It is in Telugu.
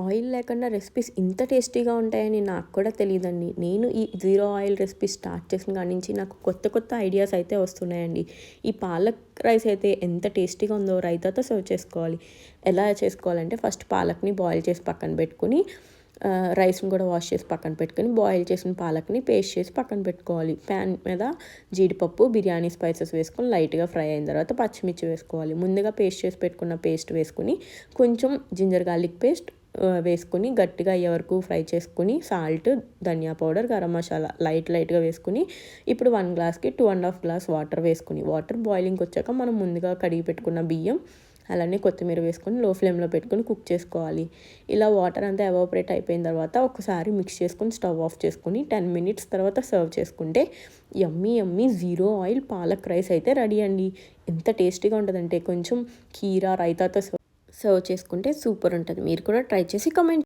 ఆయిల్ లేకుండా రెసిపీస్ ఇంత టేస్టీగా ఉంటాయని నాకు కూడా తెలియదండి. నేను ఈ జీరో ఆయిల్ రెసిపీ స్టార్ట్ చేసిన కాడి నుంచి నాకు కొత్త కొత్త ఐడియాస్ అయితే వస్తున్నాయండి. ఈ పాలక్ రైస్ అయితే ఎంత టేస్టీగా ఉందో రైతాతో సర్వ్ చేసుకోవాలి. ఎలా చేసుకోవాలంటే ఫస్ట్ పాలక్ని బాయిల్ చేసి పక్కన పెట్టుకుని రైస్ని కూడా వాష్ చేసి పక్కన పెట్టుకొని బాయిల్ చేసిన పాలక్ని పేస్ట్ చేసి పక్కన పెట్టుకోవాలి. ప్యాన్ మీద జీడిపప్పు బిర్యానీ స్పైసెస్ వేసుకొని లైట్గా ఫ్రై అయిన తర్వాత పచ్చిమిర్చి వేసుకోవాలి. ముందుగా పేస్ట్ చేసి పెట్టుకున్న పేస్ట్ వేసుకుని కొంచెం జింజర్ గార్లిక్ పేస్ట్ వేసుకుని గట్టిగా అయ్యే వరకు ఫ్రై చేసుకుని సాల్ట్, ధనియా పౌడర్, గరం మసాలా లైట్గా వేసుకుని ఇప్పుడు 1 గ్లాస్కి 2.5 గ్లాస్ వాటర్ వేసుకుని వాటర్ బాయిలింగ్కి వచ్చాక మనం ముందుగా కడిగి పెట్టుకున్న బియ్యం అలానే కొత్తిమీర వేసుకొని లో ఫ్లేమ్లో పెట్టుకొని కుక్ చేసుకోవాలి. ఇలా వాటర్ అంతా ఎవాపరేట్ అయిపోయిన తర్వాత ఒకసారి మిక్స్ చేసుకొని స్టవ్ ఆఫ్ చేసుకొని 10 మినిట్స్ తర్వాత సర్వ్ చేసుకుంటే యమ్మీ జీరో ఆయిల్ పాలక్ రైస్ అయితే రెడీ అండి. ఎంత టేస్టీగా ఉంటుందంటే కొంచెం కీరా రైతాతో సర్వ్ చేసుకుంటే సూపర్ ఉంటుంది. మీరు కూడా ట్రై చేసి కామెంట్